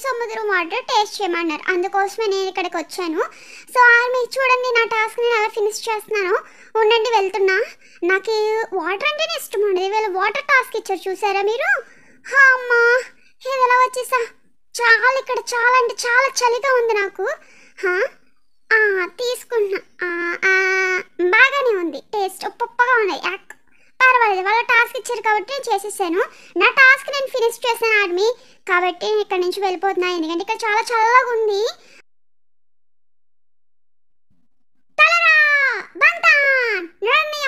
సముద్రం water taste చేయమన్నారు. అందుకోసమే నేను ఇక్కడికి వచ్చాను. సో ఆర్మీ చూడండి నా టాస్క్ నేను ఎలా ఫినిష్ చేస్తున్నాను. ఉండండి వెళ్తున్నా. నాకు వాటర్ అంటేనే ఇష్టం ఉండదు. వీళ్ళు వాటర్ టాస్క్ ఇచ్చారు చూసారా మీరు. అమ్మా ఇది ఎలా వచ్చేసా. చాలా ఇక్కడ చాలా అంటే చాలా చలిగా ఉంది నాకు. తీసుకున్నా. బాగానే ఉంది. టేస్ట్ ఉప్పగా ఉన్నాయి. పర్వాలేదు, వాళ్ళ టాస్క్ ఇచ్చారు కాబట్టి నేను చేసేసాను. నా టాస్క్ నేను ఫినిష్ చేశాను ఆర్మీ. కాబట్టి నేను ఇక్కడ నుంచి వెళ్ళిపోతున్నా. ఎందుకంటే ఇక్కడ చాలా చల్లగా ఉంది.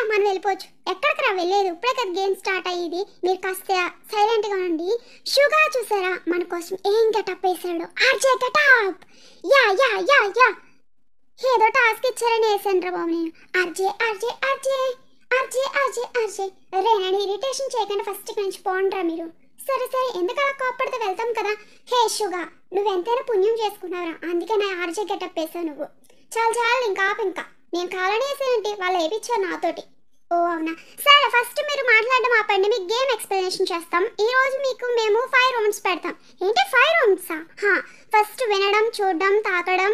మనం వెళ్ళిపోవచ్చు. ఎక్కడికి రా వెళ్ళేది, ఇప్పుడే కదా గేమ్ స్టార్ట్ అయ్యేది. మీరు కాస్త సైలెంట్గా ఉండి. షుగా చూసారా మన కోసం ఏం గెటప్ వేసాడు. RJ getup. Yeah yeah yeah yeah ఏదో టాస్క్ ఇచ్చారని వేసాను రా బాబు నేను. RJ RJ RJ RJ RJ RJ రే నన్ను ఇరిటేషన్ చేయకుండా ఫస్ట్ నుంచి పోండ్రా మీరు. సరే సరే ఎందుకు అలా కోప్పడితే వెళ్తాం కదా. హే షుగా నువ్వెంతైనా పుణ్యం చేసుకున్నావురా, అందుకే నా ఆర్జే గెటప్ వేసావు నువ్వు. చాలు చాలు ఇంకా ఇంకా నేను కాలని వేసానంటే వాళ్ళు వేయించారు నాతోటి. ఓ అవునా సరే ఫస్ట్ మీరు మాట్లాడడం ఆపండి. మీకు గేమ్ ఎక్స్ప్లెనేషన్ చేస్తాం. ఈరోజు మీకు మేము 5 రౌండ్స్ పెడతాం. ఏంటి 5 రౌండ్సా? ఫస్ట్ వినడం, చూడడం, తాకడం,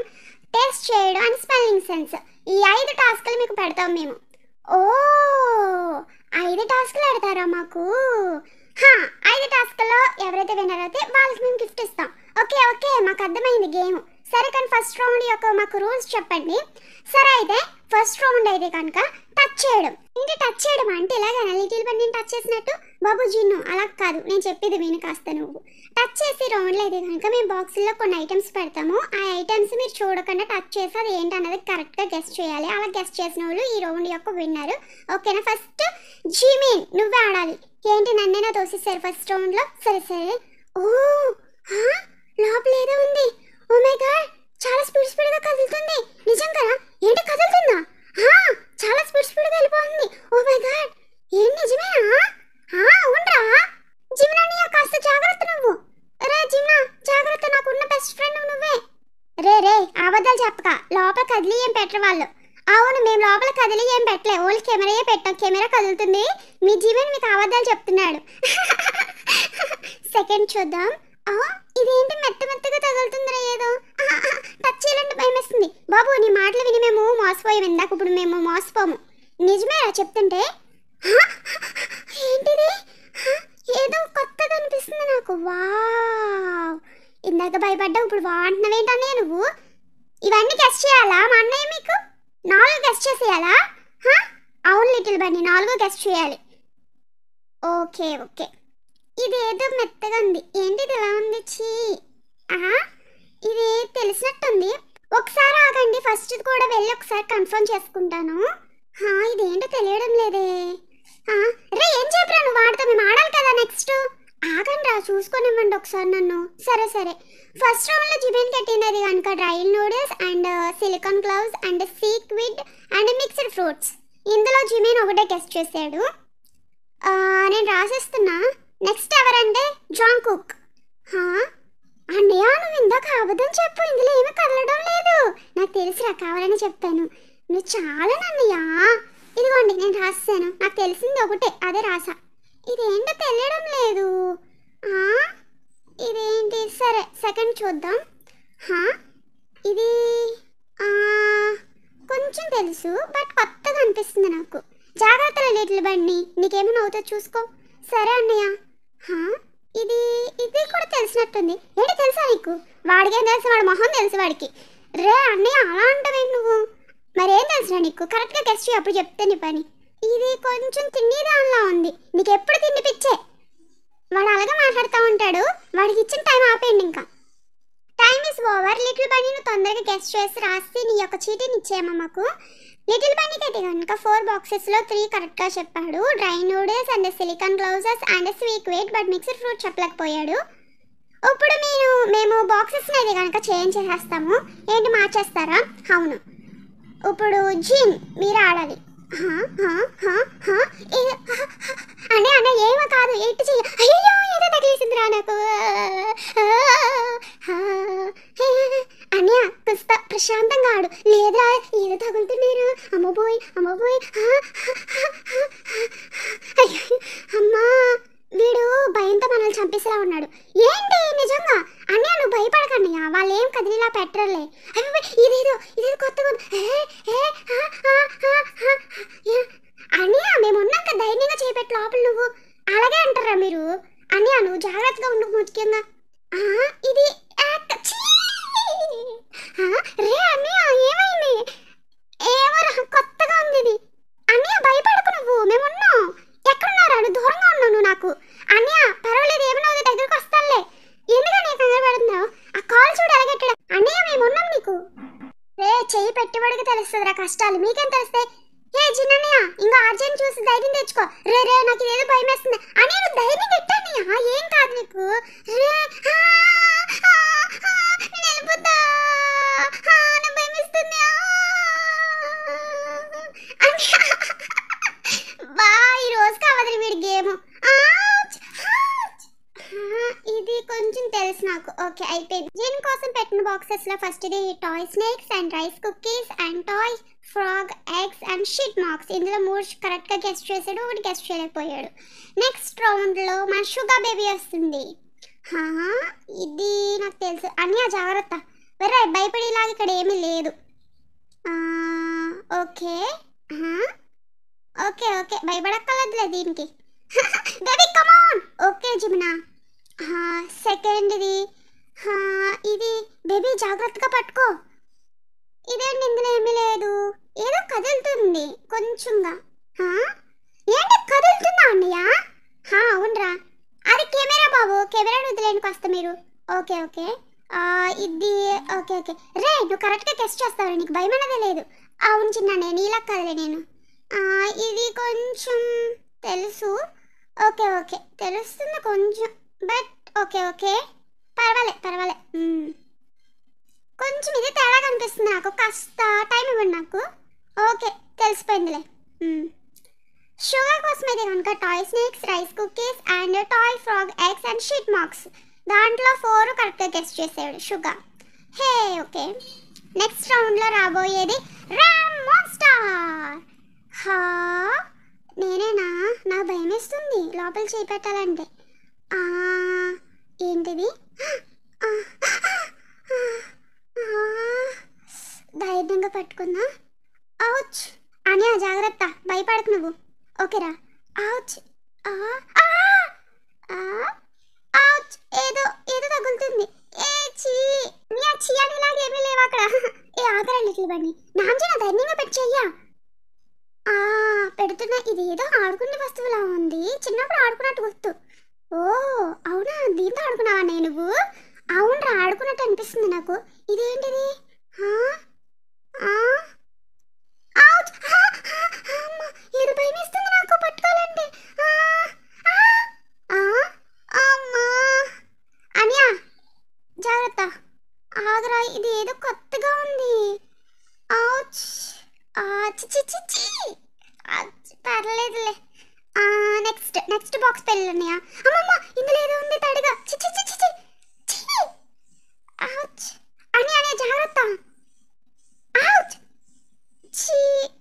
టెస్ట్ చేయడం అండ్ స్పెల్లింగ్ సెన్స్, ఈ 5 టాస్క్లు మీకు పెడతాం మేము. ఓ 5 టాస్క్లు పెడతారా మాకు? 5 టాస్క్లో ఎవరైతే విన్నర్ అయితే వాళ్ళకి మేము గిఫ్ట్ ఇస్తాం. ఓకే ఓకే మాకు అర్థమైంది గేమ్. సరే కానీ ఫస్ట్ రౌండ్ యొక్క మాకు రూల్స్ చెప్పండి. సరే అయితే ఫస్ట్ రౌండ్ అయితే కనుక టచ్ చేయడం. ఏంటి టచ్ చేయడం అంటే ఇలాగైనా లిటిల్ బన్నీని టచ్ చేసినట్టు బాబు జిన్ను అలా కాదు, నేను చెప్పేది విని కాస్త నువ్వు. టచ్ చేసి రౌండ్లో అయితే కనుక మేము బాక్సుల్లో కొన్ని ఐటమ్స్ పెడతాము. ఆ ఐటమ్స్ మీరు చూడకుండా టచ్ చేసి అది ఏంటన్నది కరెక్ట్గా గెస్ట్ చేయాలి. అలా గెస్ట్ చేసిన వాళ్ళు ఈ రౌండ్ యొక్క విన్నర్. ఓకేనా? ఫస్ట్ జిమిన్ నువ్వే ఆడాలి. ఏంటి నన్నేనా తోసేసారు ఫస్ట్ రౌండ్లో? సరే సరే. ఓ లోపల ఏదో ఉంది. ఓ మై గాడ్ చాలా స్పీడ్గా కదులుతుంది. నిజం కదా? ఏంటి కదులుతుందా? చాలా స్పీడ్గా వెళ్ళిపోతుంది. ఓ మై గాడ్ ఏంటి నిజమేనా? అవునరా జిమ్నా కాస్త జాగ్రత్త నువ్వు. రే జిమ్నా జాగ్రత్త, నాకున్న బెస్ట్ ఫ్రెండ్ నువ్వే. రే అబద్ధాలు చెప్పక, లోపల కదిలి ఏం పెట్టరు వాళ్ళు. అవును మేము లోపల కదిలి ఏం పెట్టలే, ఓన్లీ కెమెరాయే పెట్టాం. కెమెరా కదులుతుంది. మీ జీవన్ మీకు అబద్ధాలు చెప్తున్నాడు. సెకండ్ చూద్దాం. ఇదేంటి మెత్తగా తగులుతుందిరా ఏదో. టచ్ చేయాలంటే భయం వేస్తుంది. బాబు నీ మాటలు విని మేము మోసపోయాం ఇందాక, ఇప్పుడు మేము మోసపోము. నిజమేరా చెప్తుంటే? ఏంటిది ఏదో కొత్తగా అనిపిస్తుంది నాకు. వావ్ ఇందాక భయపడ్డావు, ఇప్పుడు వాంటున్నావేంటనే నువ్వు. ఇవన్నీ గెస్ట్ చేయాలా మా అన్నయ్య మీకు? 4 గెస్ట్ చేసేయాలా? అవును లిటిల్ బన్నీ 4 గెస్ట్ చేయాలి. ఓకే ఓకే ఇదేదో మెత్తగా ఉంది. ఏంటిది ఎలా ఉంది? ఇది తెలిసినట్టుంది. ఒకసారి ఆగండి, ఫస్ట్ కూడా వెళ్ళి ఒకసారి కన్ఫర్మ్ చేసుకుంటాను. ఇదేంటో తెలియడం లేదే. రే ఏం చెప్పరా నువ్వు ఆడతా, మేము ఆడాలి కదా నెక్స్ట్. ఆగండి రా చూసుకొనివ్వండి ఒకసారి నన్ను. సరే సరే ఫస్ట్ రౌండ్లో జిబెన్ కట్టింది అది కనుక dry noodles and silicone gloves and seaweed and mixed fruits. ఇందులో జిబెన్ ఒకటే గెస్ట్ చేశాడు. నేను రాసేస్తున్నా. నెక్స్ట్ ఎవరంటే జాన్ కుక్. అన్నయ్య నువ్వు ఇందాక అబద్ధం చెప్పు, ఇందులో ఏమీ కదలడం లేదు. నాకు తెలుసురా కావాలని చెప్పాను. నువ్వు చాలా నన్నయ్య. ఇదిగోండి నేను రాసాను, నాకు తెలిసింది ఒకటే అదే రాసా. ఇదేంటో తెలియడం లేదు. ఇదేంటి? సరే సెకండ్ చూద్దాం. ఇది కొంచెం తెలుసు బట్ కొత్తగా అనిపిస్తుంది నాకు. జాగ్రత్తలు లిటిల్ బన్నీ, నీకేమైనా అవుతుందో చూసుకో. సరే అన్నయ్య. ఇది కూడా తెలిసినట్టుంది. ఏంటి తెలుసా నీకు? వాడికేం తెలుసు, వాడి మొహం తెలుసు వాడికి. రే అన్నయ్య అలా అంటావేంటి నువ్వు? మరేం తెలుసురా నీకు? కరెక్ట్గా గెస్ట్ చేయి, అప్పుడు చెప్తే నీ పని. ఇది కొంచెం తిండి దానిలా ఉంది. నీకు ఎప్పుడు తిండి పిచ్చే. వాడు అలాగే మాట్లాడుతూ ఉంటాడు. వాడికి ఇచ్చిన టైం ఆపేయండి. ఇంకా time is over. Little Bunny నువ్వు తొందరగా గెస్ట్ చేసి రాసి నీ యొక్క చీటీని ఇచ్చేయమ్మా మాకు. లిటిల్ బన్నీకి అయితే కనుక 4 బాక్సెస్లో 3 కరెక్ట్గా చెప్పాడు. Dry noodles and silicone gloves and sweet weight but mixed fruit చెప్పలేకపోయాడు. ఇప్పుడు మేము బాక్సెస్ని అయితే కనుక చేంజ్ చేసేస్తాము. ఏంటి మార్చేస్తారా? అవును. ఇప్పుడు జిన్ మీరు ఆడాలి. అనే ఏమో కాదు ఎట్టు చెయ్యి. అయ్యో ఏదో తగిలేసిందిరా నాకు. అన్నయ్య కుస్త ప్రశాంతంగా ఆడు. లేదా ఏదో తగులుతున్నారా? అమ్మబోయ్ అమ్మా వీడు భయంతో మనల్ని చంపేసేలా ఉన్నాడు. ఏంటి నిజంగా అన్నయ్య, నువ్వు భయపడకన్నయ్య, వాళ్ళు ఏం కదిలిలా పెట్టరులే. ఇదేదో కొత్తగా అన్నయ్య, మేము ఉన్నాక ధైర్యంగా చేపెట్టు లోపల. నువ్వు అలాగే అంటారా మీరు? అన్నయ్య నువ్వు జాగ్రత్తగా ఉండు ముఖ్యంగా. ఇది రే అన్నయ్య, ఏమైంది? ఏమో కొత్తగా ఉంది ఇది. అన్నయ్య భయపడకు, నువ్వు మేమున్నాం. ఎక్కడున్నారా? నువ్వు దూరంగా ఉన్నావు నువ్వు నాకు. అన్నయ్య పర్వాలేదు, ఏమన్నా దగ్గరకు వస్తానులే. ఎందుకని కంగారు పడుతున్నావు? ఆ కాల్ చూడు ఎలాగెట్టడా. అన్నయ్య మేమున్నాం నీకు. రే చెయ్యి పెట్టేవాడికి తెలుస్తుందిరా కష్టాలు, మీకేం తెలుస్తాయి? ఏ చిన్నయ్య, ఇంకా అర్జెంట్ చూసి ధైర్యం తెచ్చుకో. రే నాకు ఇదేదో భయం వేస్తుంది. అన్నయ్య నువ్వు ధైర్యం పెట్టానయ్య, ఏం కాదు నీకు. రే వెళ్ళిపోతా, భయం వేస్తుంది. బా ఈ రోజు కావద్దు వీడి గేమ్. ఇది కొంచెం తెలుసు నాకు. ఓకే అయిపోయింది. దీనికోసం పెట్టిన బాక్సెస్ లో ఫస్ట్ ఇది toy snakes and rice cookies and toy frog eggs and shit marks. ఇందులో 3 కరెక్ట్ గా గెస్ట్ చేసాడు, ఒకటి గెస్ట్ చేయలేకపోయాడు. నెక్స్ట్ రౌండ్ లో మన షుగర్ బేబీ వస్తుంది. ఇది నాకు తెలుసు. అన్నయ్య జాగ్రత్త, వెర్రా భయపడేలాగా ఇక్కడ ఏమీ లేదు. ఓకే ఓకే ఓకే భయపడక్కర్లేదులే దీనికి. Baby come on. ఓకే జిమినా. సెకండ్ది ఇది బేబీ జాగ్రత్తగా పట్టుకో. ఇదేంటి ఇందులో ఏమీ లేదు, ఏదో కదులుతుంది కొంచెంగా. ఏంటి కదులుతుందా అన్నయ్య? అవునరా, అది కెమెరా బాబు, కెమెరాను వదిలేనికి వస్తా మీరు. ఓకే ఓకే ఇది ఓకే ఓకే. రే నువ్వు కరెక్ట్గా గెస్ట్ చేస్తావు, నీకు భయం అనేది లేదు. అవును చిన్న, నేను ఇలా కదలే నేను. ఇది కొంచెం తెలుసు. ఓకే ఓకే తెలుస్తుంది కొంచెం, బట్ ఓకే ఓకే పర్వాలే. కొంచెం ఇది తేడా కనిపిస్తుంది నాకు, కాస్త టైం ఇవ్వండి నాకు. ఓకే తెలిసిపోయిందిలే. షుగర్ కోసం అయితే కనుక toy snakes, rice cookies and toy frog eggs and sheet marks, దాంట్లో 4 కరెక్ట్గా గెస్ట్ చేసాడు షుగర్. హే ఓకే. నెక్స్ట్ రౌండ్లో రాబోయేది ర్యామ్ మాన్స్టర్. నేనేనా? నా భయం వేస్తుంది లోపల చేయి పెట్టాలంటే. ఏంటిది? ధైర్యంగా పట్టుకుందా. అవుచ్ అనియా జాగ్రత్త, భయపడకు నువ్వు. ఓకేరా. అవుచ్ అవుచ్ ఏదో తగులుతుంది. ఏ చీ అనేలాగేమీ లేవు అక్కడ. ఏ ఆగరండి ఇవ్వండి. నాంజీ నా ధైర్యంగా పెట్టయ్యా. పెడుతున్నా. ఇది ఏదో ఆడుకునే వస్తువులా ఉంది, చిన్నప్పుడు ఆడుకున్నట్టు గుర్తు. ఓ అవునా, దీంతో ఆడుకున్నావా? నువ్వు అవునరా, ఆడుకున్నట్టు అనిపిస్తుంది నాకు. ఇదేంటిది? ఏదో భయం వేస్తుంది నాకు పట్టుకోవాలంటే. అనియా జాగ్రత్త, ఆగరా, ఇది ఏదో కొత్తగా ఉంది. పర్లేదులే. నెక్స్ట్ బాక్స్ పెళ్ళన్నయ్య. అమ్మమ్మ ఇందులో ఏదో ఉంది తడిగా. అని జాగ్రత్త.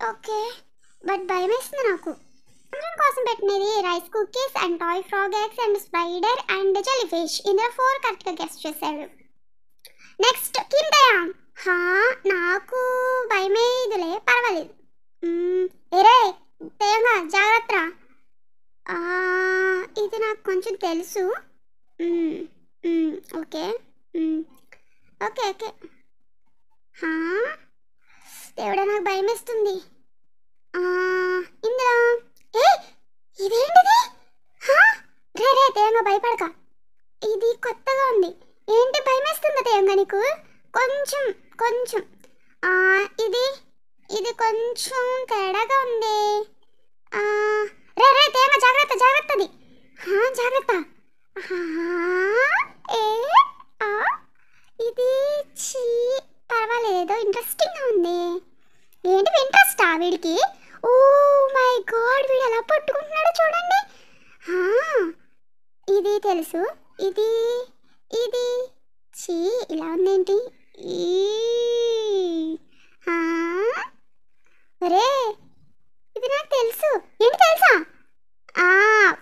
ఓకే బట్ భయం వేస్తుంది నాకు. కోసం పెట్టినది rice cookies and toy frog eggs and spider and jelly fish. ఇందులో 4 కరెక్ట్గా గెస్ట్ చేశాడు. నెక్స్ట్ కిందయా. నాకు భయమే, ఇదిలే పర్వాలేదు. ఏరే తేంగా జాగ్రత్త. ఇది నాకు కొంచెం తెలుసు. Okay okay okay. దేవుడా నాకు భయం వేస్తుంది. ఇందులో ఇదేంటిది? రే తేంగా భయపడక, ఇది కొత్తగా ఉంది. ఏంటి భయం వేస్తుందా తేంగా నీకు? కొంచెం ఇది కొంచెం తేడాగా ఉంది. రే తేంగా జాగ్రత్తది. జాగ్రత్త. ఇది పర్వాలేదు, ఇంట్రెస్టింగ్గా ఉంది. ఏంటి ఇంట్రెస్టా వీడికి? ఓ మై గాడ్, వీడు ఎలా పట్టుకుంటున్నాడో చూడండి. ఇది తెలుసు. ఇది ఇలా ఉందేంటి? రే ఇది నాకు తెలుసు. ఏంటి తెలుసా?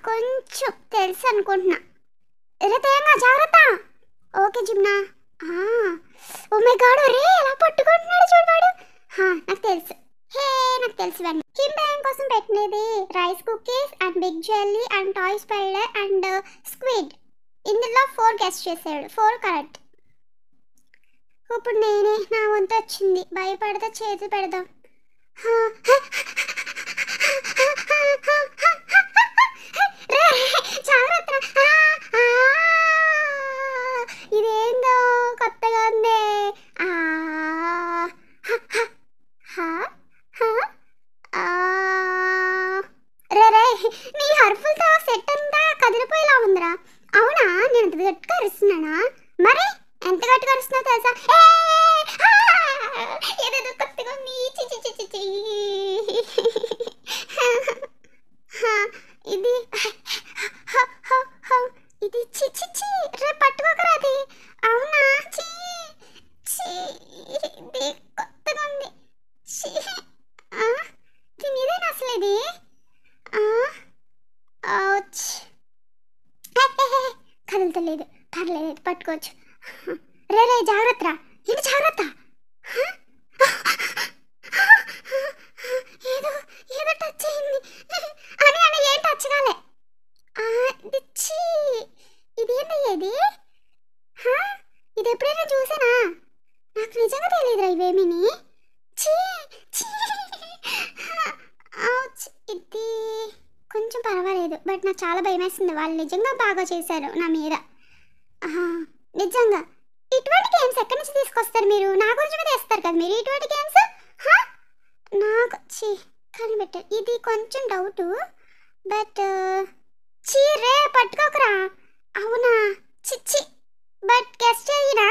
కొంచెం తెలుసు. అనుకుంటున్నా. రే తేంగా జాగ్రత్త. ఓకే జిమ్నా. ఓ మై గాడ్, రే ఎలా పట్టుకుంటున్నాడు చూడవాడు. నాకు తెలుసు, నాకు తెలుసు ఇవన్నీ. కింబేన్ కోసం పెట్టినది rice cookies and big jelly and toy spider and squid. ఇందులో 4 గెస్ట్ చేశాడు, 4 కరెక్ట్. ఇప్పుడు నేనే, నా వంతు వచ్చింది. భయపడతా చేతి పెడదాం. జాగ్రత్త. ఇదేందో కొత్తగా ఉంది. రే రే, నీ హర్ఫుల్తో సెట్ అంతా కదిలిపోయేలా ఉందిరా. అవునా, నేను అంత గట్టిగా అరుస్తున్నానా? మరి ఎంత గట్టిగా అరుస్తున్నా తెలుసా? ఏదేదో కొత్తగా ఉంది. ఇది ఇది చి రే పట్టుకోకరా అది. అవునా, ఇది కొత్తగా ఉంది. దీని ఇదేనా అసలు ఇది? కదులుతలేదు, పర్లేదు పట్టుకోవచ్చు. రే రే జాగ్రత్త. ఏంటి జాగ్రత్త? ఏదో ఏదో టచ్ అయింది. అని ఏం టచ్ కాలే. ఇదేంటి ఇది? ఇది ఎప్పుడైనా చూసానా? నాకు నిజంగా తెలియదురా ఇవేమిని. ఇది కొంచెం పర్వాలేదు, బట్ నాకు చాలా భయం వేస్తుంది. వాళ్ళు నిజంగా బాగా చేశారు నా మీద. నిజంగా ఇటువంటి గేమ్స్ ఎక్కడి నుంచి తీసుకొస్తారు మీరు? నా గురించి మీద వేస్తారు కదా మీరు ఇటువంటి గేమ్స్. నాకు కనిపెట్టారు. ఇది కొంచెం డౌటు, బట్ రే పట్టుకోకరా. అవునా, చిచ్చి, బట్ గెస్ట్ చేయరా.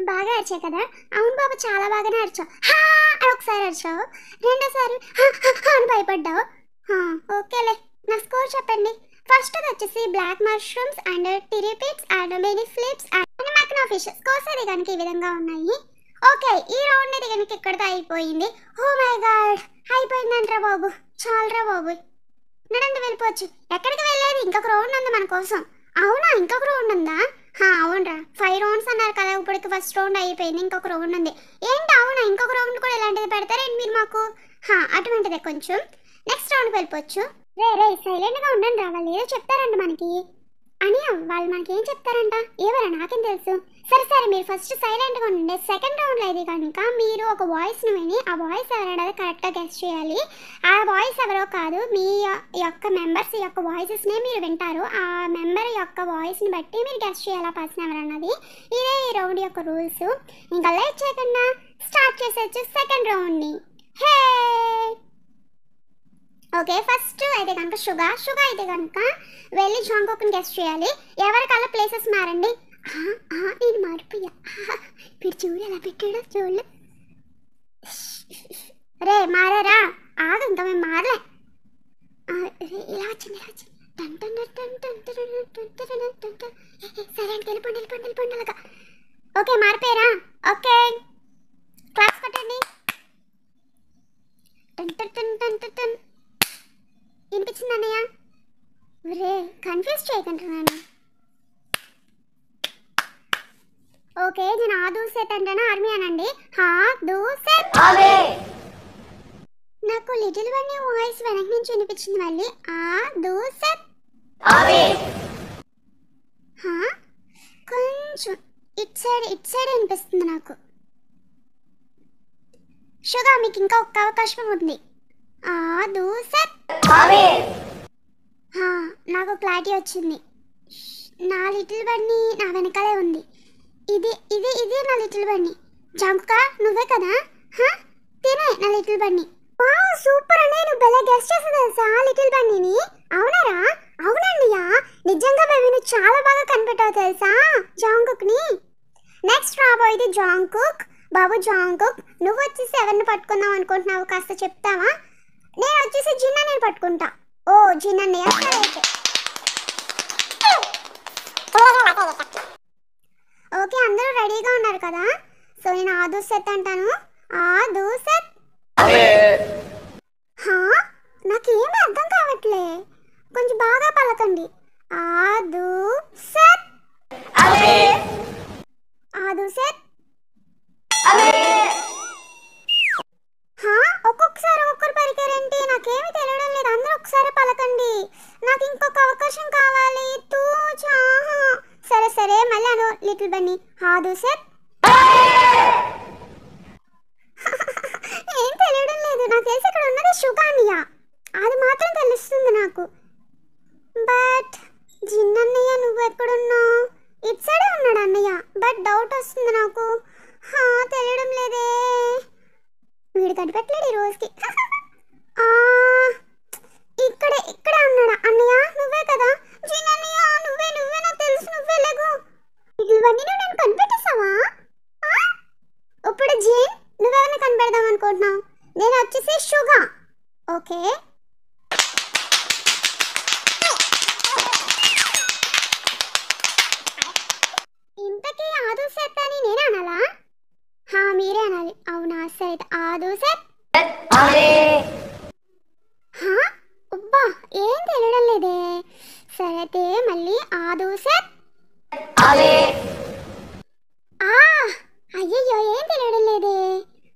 బాగా అరిచావు కదా. అవును బాబు, చాలా బాగానే అరిచావు. అని ఒకసారి అరిచావు, రెండోసారి అని భయపడ్డావు. ఓకేలే, నా స్కోర్ చెప్పండి. ఫస్ట్ వచ్చేసి బ్లాక్ మష్రూమ్స్ అండ్ టిరిపిట్స్ అండ్ మెనీ ఫ్లిప్స్ అండ్ మక్నా ఫిష్. స్కోర్స్ అది కనుక ఈ విధంగా ఉన్నాయి. ఓకే, ఈ రౌండ్ ఇది కనుక ఇక్కడితో అయిపోయింది. ఓ మై గాడ్, అయిపోయిందంటరా బాబు. చాలరా బాబు, నడండి వెళ్ళిపోవచ్చు. ఎక్కడికి వెళ్ళేది? ఇంకొక రౌండ్ ఉంది మన కోసం. అవునా, ఇంకొక రౌండ్ ఉందా? అవునరా, 5 రౌండ్స్ అన్నారు కదా, ఇప్పటికి ఫస్ట్ రౌండ్ అయిపోయింది, ఇంకొక రౌండ్ ఉంది. ఏంటి? అవునా, ఇంకొక రౌండ్ కూడా ఇలాంటిది పెడతారేంటి మీరు మాకు? అటువంటిదే కొంచెం. నెక్స్ట్ రౌండ్కి వెళ్ళిపోవచ్చు. రే రే సైలెంట్గా ఉండండి రా, వాళ్ళు ఏదో చెప్తారంట మనకి. అని వాళ్ళు మనకి ఏం చెప్తారంట? ఎవరా, నాకేం తెలుసు. సరే సరే, మీరు ఫస్ట్ సైలెంట్గా ఉండండి. సెకండ్ రౌండ్లో అయితే కనుక మీరు ఒక వాయిస్ని విని ఆ వాయిస్ ఎవరనేది కరెక్ట్గా గెస్ చేయాలి. ఆ వాయిస్ ఎవరో కాదు, మీ యొక్క మెంబర్స్ యొక్క వాయిసెస్నే మీరు వింటారు. ఆ మెంబర్ యొక్క వాయిస్ని బట్టి మీరు గెస్ చేయాలి ఆ పర్సన్ ఎవరన్నది. ఇదే ఈ రౌండ్ యొక్క రూల్స్. ఇంకా లేట్ చేయకుండా స్టార్ట్ చేసేయచ్చు సెకండ్ రౌండ్ని. హే ఓకే, ఫస్ట్ అయితే కనుక షుగా అయితే కనుక వెళ్ళి జాంగ్కుక్ని గెస్ట్ చేయాలి. ఎవరికల్లా ప్లేసెస్ మారండి. నేను మారిపోయా. మీరు చూడు ఎలా పెట్టాడో చూడలే. రే మారారా, ఆగు, ఇంకా మేము మారలే. ఇలా వచ్చింది. సరే అంటే వెళ్ళిపోండి అలాగా. ఓకే, మారిపోయారా? ఓకే, క్లాస్ కొట్టండి. వినిపించింది అన్నయ్య? రే కన్ఫ్యూజ్ చేయకండి నన్ను. ఓకే, నేను ఆదూసెట్ అంటానా ఆర్మీ అనండి. దూసెట్. నాకు లిటిల్ వన్నీ వాయిస్ వెనక నుంచి వినిపించింది మళ్ళీ. దూసెట్. కొంచెం ఇట్ సైడ్ వినిపిస్తుంది నాకు. షుగా, మీకు ఇంకా ఒక్క అవకాశం ఉంది. దూసెట్. నాకు క్లారిటీ వచ్చింది. నా లిటిల్ బన్నీ నా వెనకాలే ఉంది. ఇది నా లిటిల్ బన్నీ. జాంకుకా, నువ్వే కదా? తినే నా లిటిల్ బన్నీ. సూపర్ అనే, నువ్వు భలే గెస్ట్ చేస్తా తెలుసా లిటిల్ బన్నీని. అవునారా? అవునండియా, నిజంగా బేబీ నువ్వు చాలా బాగా కనిపెట్టావు తెలుసా జాంకుక్ని. నెక్స్ట్ రాబోయేది జాంకుక్. బాబు జాంకుక్, నువ్వు వచ్చేసి ఎవరిని పట్టుకుందాం అనుకుంటున్నావు కాస్త చెప్తావా? నేను వచ్చేసి జిన్నాని పట్టుకుంటా. ఓ జిన్నయ్య, ఓకే అందరూ రెడీగా ఉన్నారు కదా? సో నేను ఆదూసెట్ అంటాను. ఆదూసెట్. నాకేమీ అర్థం కావట్లే, కొంచెం బాగా పలకండి. ఆదూ కనిపెట్టలేడు ఈ రోజుకి. ఆ, ఇక్కడే ఉన్నాడా? అన్నయ్య నువ్వే కదా? జీనన్నయ్య నువ్వే నాకు తెలుసు, నువ్వే లేగు. ఇవన్నీ నువ్వు నేను కనిపెట్టేసావా? ఇప్పుడు జీన్ నువ్వెవరిని కనిపెడదాం అనుకుంటున్నావు? నేను వచ్చేసి షుగా. ఓకే, ఇంతకీ ఆదు సెట్ అని నేనే అనాలా? మీరే అనాలి. అవునా, సరే అయితే ఆదు సెట్. అబ్బా ఏం తెలియడం లేదే. సరే అయితే మళ్ళీ ఆదు సెట్. అయ్యయ్యో ఏం తెలియడం లేదే.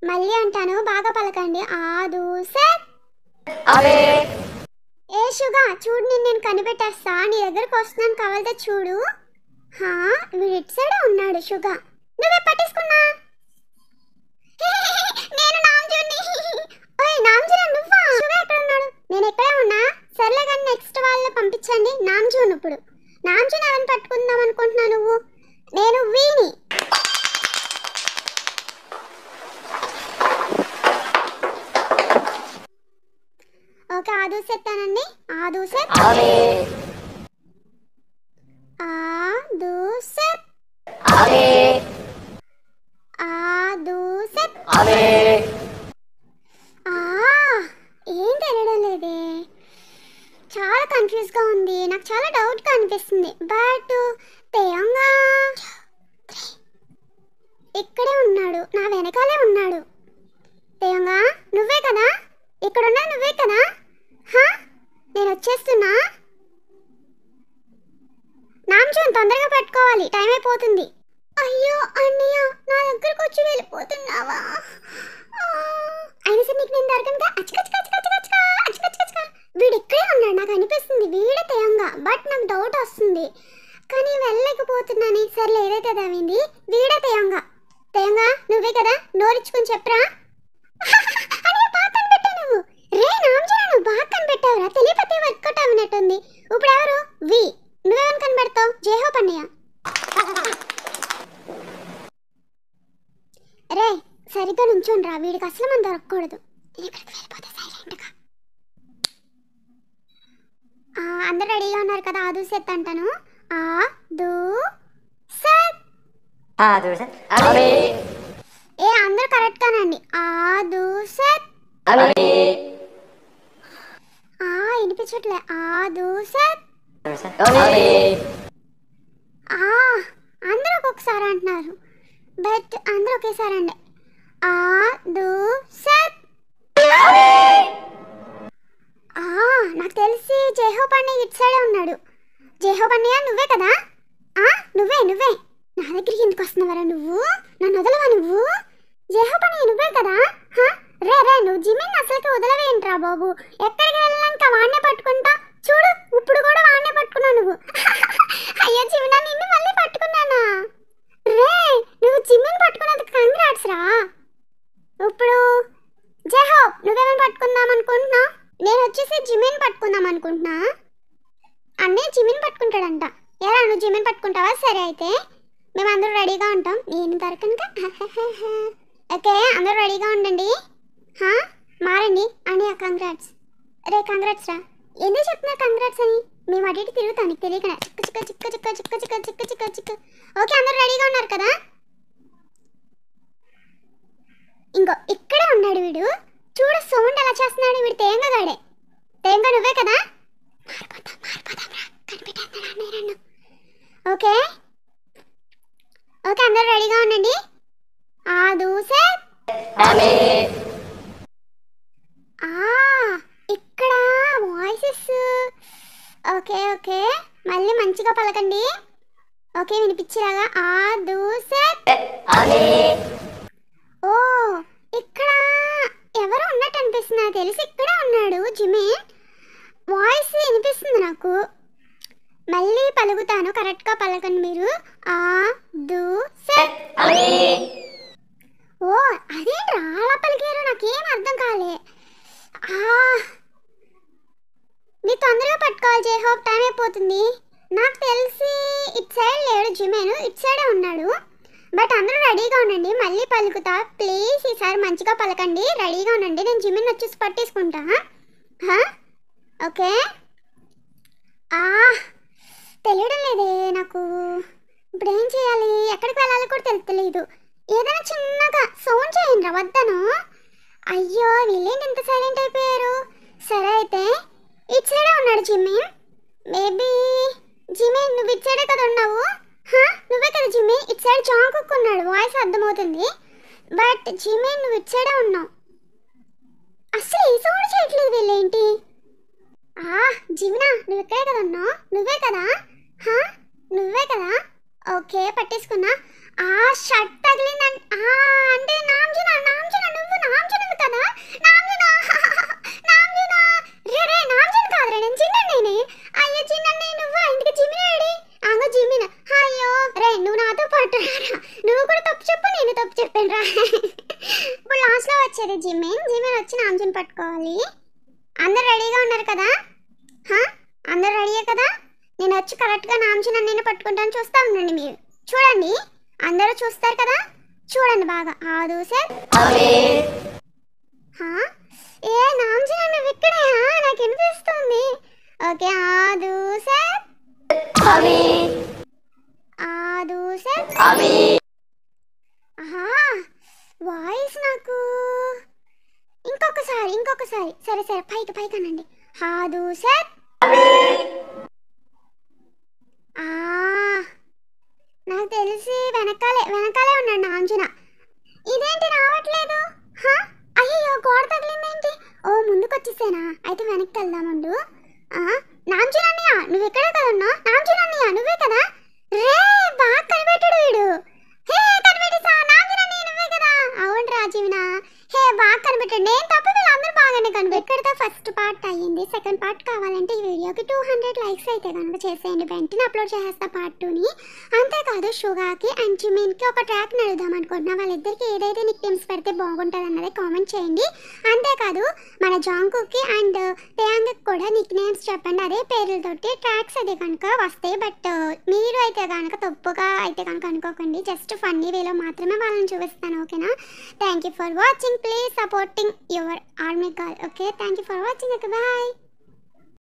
మళ్ళీ అంటాను, బాగా పలకండి. ఆదు సెట్. ఏ షుగా చూడు, నేను కనిపెట్టేస్తా. నీ దగ్గరకు వస్తున్నాను, కావాలితే చూడు. వీడు ఇటు సైడే ఉన్నాడు షుగా. నువ్వే పట్టేసుకున్నా. నేను నామ్జుని. ఓయ్ నామ్జురా నువ్వా? షుగా ఎక్కడ ఉన్నాడు? నేను ఎక్కడే ఉన్నా. సర్లే కానీ నెక్స్ట్ వాళ్ళు పంపించండి. నామ్జున్ ఇప్పుడు నామ్జున్ ఎవరిని పట్టుకుందాం అనుకుంటున్నావు నువ్వు? నేను వీని. ఓకే, ఆదు సెట్ అనండి. ఆదు సెట్. ఆదు సెట్. ఆదు సెట్. ఏం తెలియడం లేదే. చాలా కన్ఫ్యూజ్గా ఉంది. నాకు చాలా డౌట్గా అనిపిస్తుంది. బట్ తేయంగా ఇక్కడే ఉన్నాడు, నా వెనకాలే ఉన్నాడు. తేయంగా నువ్వే కదా? ఇక్కడున్నా నువ్వే కదా? నేను వచ్చేస్తున్నా. నామ్జున్ తొందరగా పట్టుకోవాలి, టైం అయిపోతుంది. అయ్యో అన్నయ్య, నా దగ్గరకు వచ్చి వెళ్ళిపోతున్నావా? అయినా సరే నీకు నేను దొరకనుగా. వీడు ఇక్కడే ఉన్నాడు నాకు అనిపిస్తుంది. వీడే తేయంగా, బట్ నాకు డౌట్ వస్తుంది కానీ వెళ్ళలేకపోతున్నాను. సర్లే ఏదైతే అదైంది. వీడే తేయంగా. నువ్వే కదా? నోరిచ్చుకొని చెప్పరా. బాగా కనిపెట్టావు నువ్వు. రే నామ్జున్, నువ్వు బాగా కనిపెట్టావురా. తెలియపతే వర్కౌట్ అవినట్టుంది. ఇప్పుడు ఎవరు? వి. నువ్వేమని కనిపెడతావు? జేహోప్ అన్నయ్య. రే సరిగ్గా నుంచోండి రా, వీడికి అసలు మనం దొరకకూడదు. ఇక్కడికి వెళ్ళిపోతే సైలెంట్గా. అందరు రెడీగా ఉన్నారు కదా? ఆదు సెట్ అంటాను. ఆదు సెట్. ఏ అందరూ కరెక్ట్ గానండి. ఆదు సెట్. వినిపించట్లే. ఆదు సెట్. అందరూ ఒక్కొక్కసారి అంటున్నారు, బట్ అందరూ ఒకేసారి అండి. ఆదు సెట్. నాకు తెలిసి జేహోప్ అన్నయ్య ఇటు సైడే ఉన్నాడు. జేహోప్ అన్నయ్య నువ్వే కదా? నువ్వే నా దగ్గరికి ఎందుకు వస్తున్నావరా నువ్వు? నన్ను వదలవా నువ్వు? జేహోప్ అన్నయ్య నువ్వే కదా? రే నువ్వు జిమిన్ అసలుకి వదలవేంట్రా బాబు. ఎక్కడికి వెళ్ళాక వాడినే పట్టుకుంటా చూడు. ఇప్పుడు కూడా వాడినే పట్టుకున్నావు నువ్వు. అయ్యో జిమిన్, నిన్ను మళ్ళీ పట్టుకున్నానా? రే నువ్వు జిమిన్ పట్టుకున్నందుకు కంగ్రాట్స్ రా. ఇప్పుడు జేహోప్ నువ్వేమని పట్టుకుందాం అనుకుంటున్నా? నేను వచ్చేసి జిమిన్ పట్టుకుందాం అనుకుంటున్నా. అన్నయ్య జిమిన్ పట్టుకుంటాడంట. ఎలా నువ్వు జిమిన్ పట్టుకుంటావా? సరే అయితే మేమందరూ రెడీగా ఉంటాం. నేను దొరకనుక. ఓకే అందరూ రెడీగా ఉండండి. మారండి అన్నయ్య. కంగ్రాట్స్. రే కంగ్రాట్స్ రా. ఎందుకు చెప్తున్నా కంగ్రాట్స్ అని? మేము అటు ఇటు తిరుగుతాను, నీకు తెలియక. చిక్క. ఓకే అందరూ రెడీగా ఉన్నారు కదా? ఇంకో ఇక్కడే ఉన్నాడు వీడు. చూడు సౌండ్ ఎలా చేస్తున్నాడు. వీడు తేంగగాడే. తేంగ నువ్వే కదా? ఓకే అందరూ రెడీగా ఉండండి. ఆదు సెట్. ఇక్కడ వాయిసెస్. ఓకే మళ్ళీ మంచిగా పలకండి. ఓకే వినిపించేలాగా. ఆదు సెట్. ఇక్కడ ఎవరు ఉన్నట్టు అనిపిస్తుంది. నాకు తెలిసి ఇక్కడే ఉన్నాడు జిమిన్. వాయిస్ వినిపిస్తుంది నాకు. మళ్ళీ పలుకుతాను, కరెక్ట్గా పలకండి మీరు. ఆదు సెట్. అదేంట్రా అలా పలికారు? నాకేం అర్థం కాలే. మీరు తొందరగా పట్టుకోవాలి జేహోప్, టైం అయిపోతుంది. నాకు తెలిసి ఇటు సైడ్ లేడు జిమిన్, ఇటు సైడే ఉన్నాడు. బట్ అందరూ రెడీగా ఉండండి, మళ్ళీ పలుకుతా ప్లీజ్, ఈసారి మంచిగా పలకండి, రెడీగా ఉండండి, నేను జిమ్మిన్ వచ్చి పట్టేసుకుంటా. ఓకే. తెలియడం లేదే నాకు, ఇప్పుడు ఏం చేయాలి, ఎక్కడికి వెళ్ళాలి కూడా తెలియదు. ఏదైనా చిన్నగా సౌండ్ చేయండి వద్దను. అయ్యో వీళ్ళేంటి ఇంత సైలెంట్ అయిపోయారు. సరే అయితే ఇటు సైడే ఉన్నాడు జిమ్మిన్. మేబీ జిమ్మిన్ నువ్వు ఇటు సైడే కదా ఉన్నావు. నువ్వే కదా జిమ్మిన్. ఇటు సైడ్ జాంకుక్ ఉన్నాడు, వాయిస్ అర్థమవుతుంది. బట్ జిమ్మిన్ నువ్వు ఇటు సైడే ఉన్నావు. అసలు ఏ సౌండ్ చేయట్లేదు వీళ్ళేంటి. జిమినా నువ్వు ఇక్కడే కదా ఉన్నావు. నువ్వే కదా. నువ్వే కదా. ఓకే పట్టేసుకున్నా. షర్ట్ తగిలిందంటే అంటే నామ్జునా నువ్వు నామ్జును కదా. నామ్జునా రే నామ్జున్ కాదురా, నేను చిన్ననే. అయ్యో చిన్ననే నువ్వు, ఇంటికి జిమినాడి. జిమినా. అయ్యో రే నువ్వు నాతో పాటు రారా, నువ్వు కూడా తప్పు చెప్పు నేను తప్పు చెప్పాను రా. ఇప్పుడు లాస్ట్లో వచ్చేది జిమిన్ వచ్చి నామ్జున్ పట్టుకోవాలి. అందరు రెడీగా ఉన్నారు కదా. అందరు రెడీయే కదా. నేను వచ్చి కరెక్ట్గా నామ్జున్ నేను పట్టుకుంటాను, చూస్తా ఉండండి మీరు. చూడండి అందరూ చూస్తారు కదా, చూడండి బాగా. సార్ ఏ నామ్జున్ నువ్వు ఇక్కడే, నాకు వినిపిస్తుంది. ఓకే సార్ వాయిస్ నాకు ఇంకొకసారి సరే పైకి అనండి. సార్ నాకు తెలిసి వెనకాలే ఉన్నాడు నాంజున. ఇదేంటి రావట్లేదు. అయ్యో గోడ తగిలిందేంటి. ముందుకు వచ్చేసానా, అయితే వెనక్కి వెళ్దామండు. నాంజున్ అన్నయ్య నువ్వు ఎక్కడే కదా ఉన్నావు. నాంజున్ అన్నయ్య నువ్వే కదా. రే బాగా కనిపెట్టాడు వీడు. కనిపెట్టేసా. నాంజున్ అన్నయ్య నువ్వే కదా. అవును రాజీవినా. బాగా కనిపెట్టాడు. నేను తప్ప వీళ్ళందరూ బాగానే కనిపెట్టాడు. ఫస్ట్ పార్ట్ అయ్యింది. సెకండ్ పార్ట్ కావాలంటే ఈ వీడియోకి 200 లైక్స్ అయితే కనుక చేసేయండి, వెంటనే అప్లోడ్ చేసేస్తా పార్ట్ 2ని. అంతేకాదు షుగాకి అండ్ జిమిన్కి ఒక ట్రాక్ నడుద్దాం అనుకుంటున్నా. వాళ్ళిద్దరికి ఏదైతే నిక్ నేమ్స్ పెడితే బాగుంటుంది అన్నది కామెంట్ చేయండి. అంతేకాదు మన జాంకుకి అండ్ టయాంగ్కి కూడా నిక్ నేమ్స్ చెప్పండి, అదే పేర్లతోటి ట్రాక్స్ అది కనుక వస్తాయి. బట్ మీరు అయితే కనుక తప్పుగా అయితే కనుక అనుకోకండి, జస్ట్ ఫన్నీ వేలో మాత్రమే వాళ్ళని చూపిస్తాను. ఓకేనా. Thank you for watching. Please supporting your army girl. Okay, thank you for watching. Okay, bye.